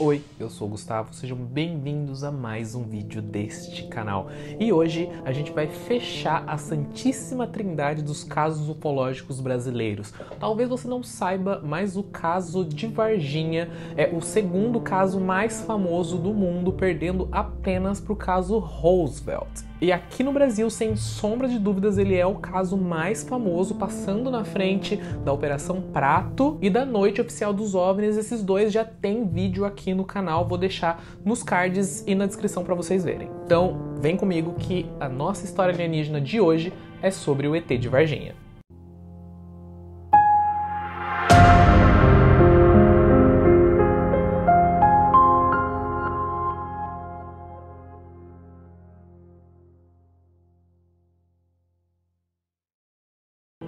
Oi, eu sou o Gustavo, sejam bem-vindos a mais um vídeo deste canal. E hoje a gente vai fechar a santíssima trindade dos casos ufológicos brasileiros. Talvez você não saiba, mas o caso de Varginha é o segundo caso mais famoso do mundo, perdendo apenas para o caso Roosevelt. E aqui no Brasil, sem sombra de dúvidas, ele é o caso mais famoso, passando na frente da Operação Prato e da Noite Oficial dos OVNIs. Esses dois já tem vídeo aqui no canal, vou deixar nos cards e na descrição para vocês verem. Então, vem comigo que a nossa história alienígena de hoje é sobre o ET de Varginha.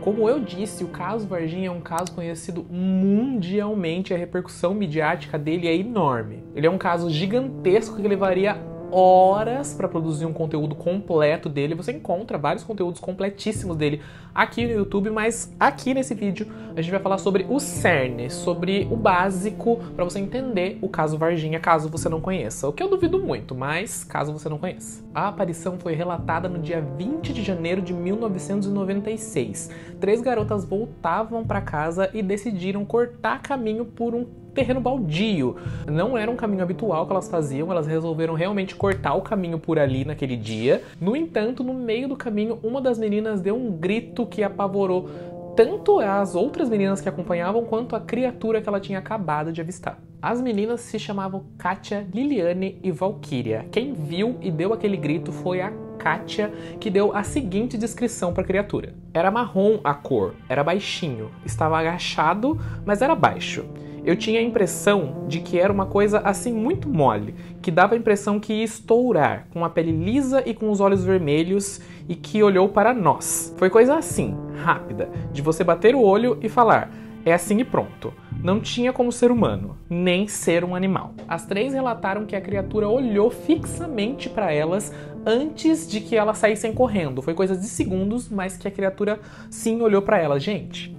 Como eu disse, o caso Varginha é um caso conhecido mundialmente, a repercussão midiática dele é enorme. Ele é um caso gigantesco que levaria horas para produzir um conteúdo completo dele. Você encontra vários conteúdos completíssimos dele aqui no YouTube, mas aqui nesse vídeo a gente vai falar sobre o cerne, sobre o básico para você entender o caso Varginha, caso você não conheça. O que eu duvido muito, mas caso você não conheça. A aparição foi relatada no dia 20 de janeiro de 1996. 3 garotas voltavam para casa e decidiram cortar caminho por um terreno baldio. Não era um caminho habitual que elas faziam, elas resolveram realmente cortar o caminho por ali naquele dia. No entanto, no meio do caminho, uma das meninas deu um grito que apavorou tanto as outras meninas que acompanhavam, quanto a criatura que ela tinha acabado de avistar. As meninas se chamavam Kátia, Liliane e Valquíria. Quem viu e deu aquele grito foi a Kátia, que deu a seguinte descrição para a criatura. Era marrom a cor, era baixinho, estava agachado, mas era baixo. Eu tinha a impressão de que era uma coisa assim muito mole, que dava a impressão que ia estourar, com a pele lisa e com os olhos vermelhos, e que olhou para nós. Foi coisa assim, rápida, de você bater o olho e falar, é assim e pronto. Não tinha como ser humano, nem ser um animal. As 3 relataram que a criatura olhou fixamente para elas antes de que elas saíssem correndo. Foi coisa de segundos, mas que a criatura sim olhou para elas. Gente,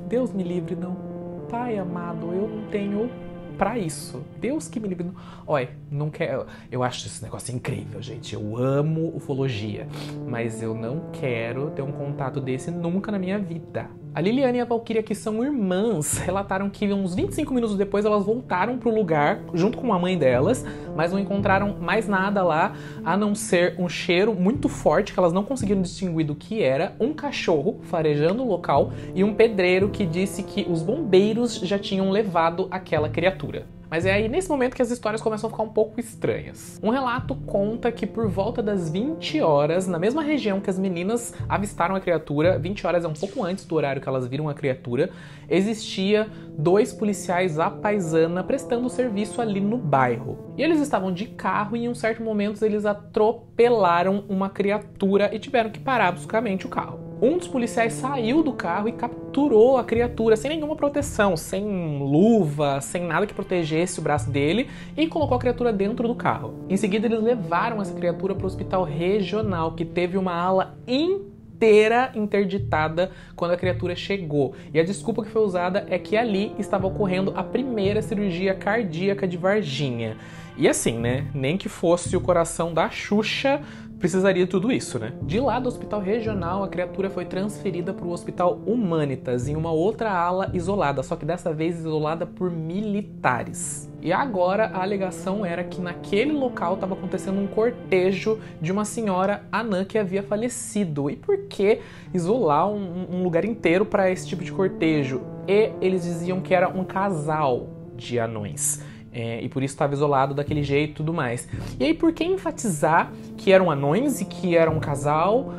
Deus me livre, não. Pai amado, eu não tenho pra isso. Deus que me livre. Olha, não quero. Eu acho esse negócio incrível, gente. Eu amo ufologia, mas eu não quero ter um contato desse nunca na minha vida. A Liliane e a Valquíria, que são irmãs, relataram que uns 25 minutos depois elas voltaram pro lugar junto com a mãe delas, mas não encontraram mais nada lá, a não ser um cheiro muito forte que elas não conseguiram distinguir do que era, um cachorro farejando o local e um pedreiro que disse que os bombeiros já tinham levado aquela criatura. Mas é aí nesse momento que as histórias começam a ficar um pouco estranhas. Um relato conta que por volta das 20 horas, na mesma região que as meninas avistaram a criatura, 20 horas é um pouco antes do horário que elas viram a criatura, existia 2 policiais à paisana prestando serviço ali no bairro. E eles estavam de carro e em um certo momento eles atropelaram uma criatura e tiveram que parar bruscamente o carro. Um dos policiais saiu do carro e capturou a criatura sem nenhuma proteção, sem luva, sem nada que protegesse o braço dele, e colocou a criatura dentro do carro. Em seguida, eles levaram essa criatura para o hospital regional, que teve uma ala inteira interditada quando a criatura chegou. E a desculpa que foi usada é que ali estava ocorrendo a primeira cirurgia cardíaca de Varginha. E assim, né? Nem que fosse o coração da Xuxa, precisaria de tudo isso, né? De lá do hospital regional, a criatura foi transferida para o Hospital Humanitas, em uma outra ala isolada, só que dessa vez isolada por militares. E agora a alegação era que naquele local estava acontecendo um cortejo de uma senhora anã que havia falecido. E por que isolar um lugar inteiro para esse tipo de cortejo? E eles diziam que era um casal de anões. E por isso estava isolado daquele jeito e tudo mais. E aí, por que enfatizar que eram anões e que era um casal?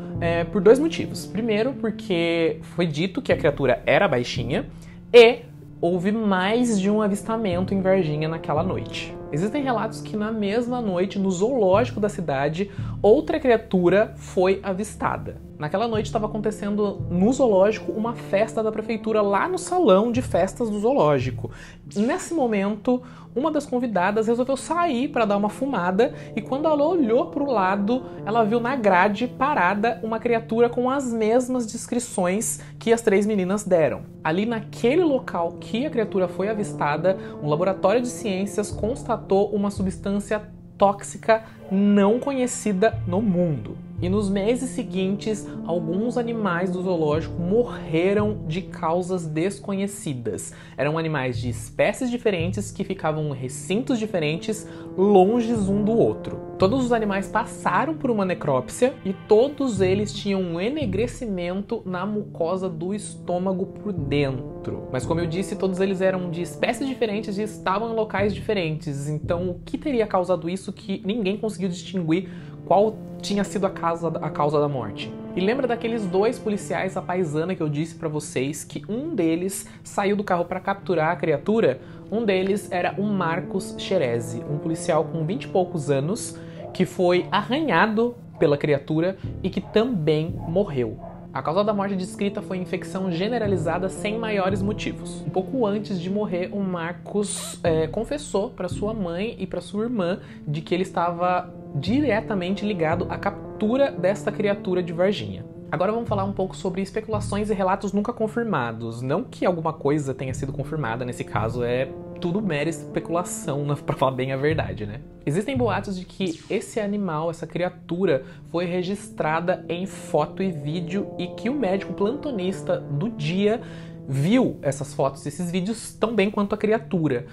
Por 2 motivos. Primeiro, porque foi dito que a criatura era baixinha e houve mais de um avistamento em Varginha naquela noite. Existem relatos que na mesma noite, no zoológico da cidade, outra criatura foi avistada. Naquela noite estava acontecendo no zoológico uma festa da prefeitura lá no salão de festas do zoológico. Nesse momento, uma das convidadas resolveu sair para dar uma fumada e quando ela olhou para o lado, ela viu na grade parada uma criatura com as mesmas descrições que as 3 meninas deram. Ali naquele local que a criatura foi avistada, um laboratório de ciências constatou uma substância tóxica não conhecida no mundo. E nos meses seguintes, alguns animais do zoológico morreram de causas desconhecidas. Eram animais de espécies diferentes que ficavam em recintos diferentes, longes um do outro. Todos os animais passaram por uma necrópsia e todos eles tinham um enegrecimento na mucosa do estômago por dentro. Mas como eu disse, todos eles eram de espécies diferentes e estavam em locais diferentes. Então, o que teria causado isso que ninguém conseguiu distinguir qual tinha sido a causa da morte? E lembra daqueles 2 policiais à paisana que eu disse pra vocês que um deles saiu do carro para capturar a criatura? Um deles era o Marcos Xerezi, um policial com 20 e poucos anos que foi arranhado pela criatura e que também morreu. A causa da morte descrita foi infecção generalizada sem maiores motivos. Um pouco antes de morrer, o Marcos confessou para sua mãe e para sua irmã de que ele estava diretamente ligado à captura desta criatura de Varginha. Agora vamos falar um pouco sobre especulações e relatos nunca confirmados. Não que alguma coisa tenha sido confirmada nesse caso, é tudo mera especulação, pra falar bem a verdade, né? Existem boatos de que esse animal, essa criatura, foi registrada em foto e vídeo e que o médico plantonista do dia viu essas fotos, esses vídeos tão bem quanto a criatura.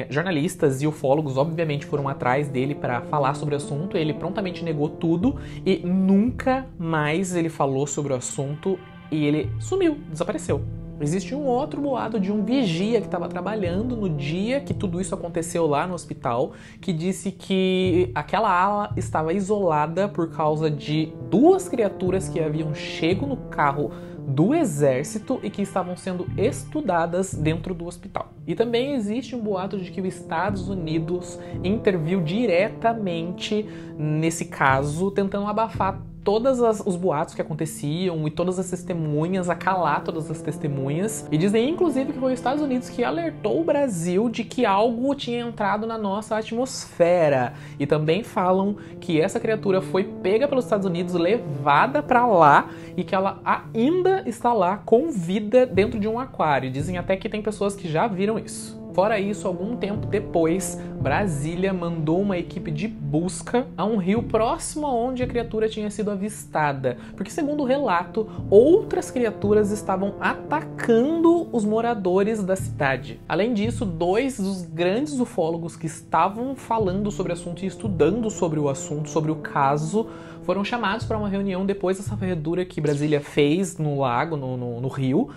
Jornalistas e ufólogos obviamente foram atrás dele para falar sobre o assunto, ele prontamente negou tudo e nunca mais ele falou sobre o assunto e ele sumiu, desapareceu. Existe um outro boato de um vigia que estava trabalhando no dia que tudo isso aconteceu lá no hospital, que disse que aquela ala estava isolada por causa de 2 criaturas que haviam chego no carro do exército e que estavam sendo estudadas dentro do hospital. E também existe um boato de que os Estados Unidos interviu diretamente nesse caso, tentando abafar todos os boatos que aconteciam e todas as testemunhas, acalar todas as testemunhas. E dizem inclusive que foi os Estados Unidos que alertou o Brasil de que algo tinha entrado na nossa atmosfera. E também falam que essa criatura foi pega pelos Estados Unidos, levada para lá e que ela ainda está lá com vida dentro de um aquário. Dizem até que tem pessoas que já viram isso. Fora isso, algum tempo depois, Brasília mandou uma equipe de busca a um rio próximo a onde a criatura tinha sido avistada, porque segundo o relato, outras criaturas estavam atacando os moradores da cidade. Além disso, 2 dos grandes ufólogos que estavam falando sobre o assunto e estudando sobre o assunto, sobre o caso, foram chamados para uma reunião depois dessa varredura que Brasília fez no lago, no rio.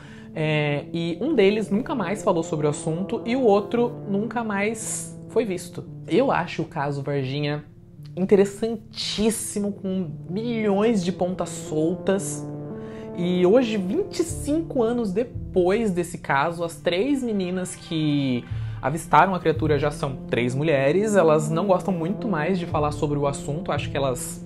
E um deles nunca mais falou sobre o assunto e o outro nunca mais foi visto. Eu acho o caso Varginha interessantíssimo, com milhões de pontas soltas. E hoje, 25 anos depois desse caso, as 3 meninas que avistaram a criatura já são 3 mulheres. Elas não gostam muito mais de falar sobre o assunto, acho que elas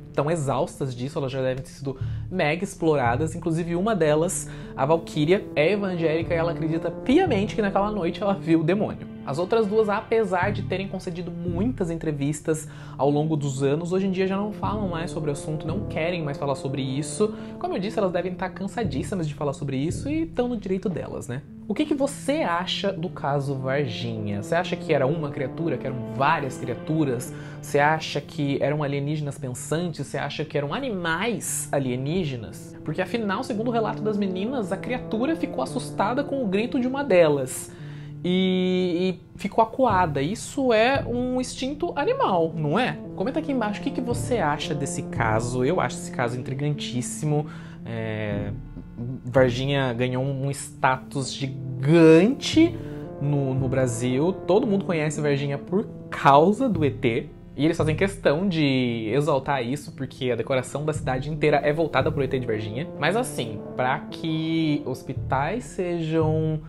estão exaustas disso, elas já devem ter sido mega exploradas. Inclusive uma delas, a Valkyria, é evangélica e ela acredita piamente que naquela noite ela viu o demônio. As outras 2, apesar de terem concedido muitas entrevistas ao longo dos anos, hoje em dia já não falam mais sobre o assunto, não querem mais falar sobre isso. Como eu disse, elas devem estar cansadíssimas de falar sobre isso e estão no direito delas, né? O que você acha do caso Varginha? Você acha que era uma criatura, que eram várias criaturas? Você acha que eram alienígenas pensantes? Você acha que eram animais alienígenas? Porque afinal, segundo o relato das meninas, a criatura ficou assustada com o grito de uma delas. E ficou acuada. Isso é um instinto animal, não é? Comenta aqui embaixo o que você acha desse caso. Eu acho esse caso intrigantíssimo. Varginha ganhou um status gigante no Brasil. Todo mundo conhece Varginha por causa do ET. E eles fazem questão de exaltar isso, porque a decoração da cidade inteira é voltada pro ET de Varginha. Mas assim, para que hospitais sejam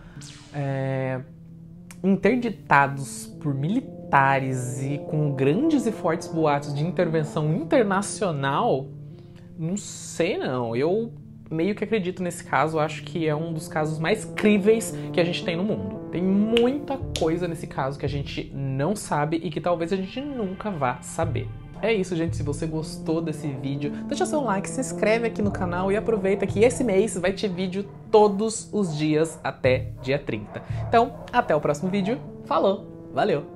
interditados por militares e com grandes e fortes boatos de intervenção internacional, não sei não. Eu meio que acredito nesse caso, acho que é um dos casos mais críveis que a gente tem no mundo. Tem muita coisa nesse caso que a gente não sabe e que talvez a gente nunca vá saber. É isso, gente. Se você gostou desse vídeo, deixa seu like, se inscreve aqui no canal e aproveita que esse mês vai ter vídeo todos os dias até dia 30. Então, até o próximo vídeo. Falou! Valeu!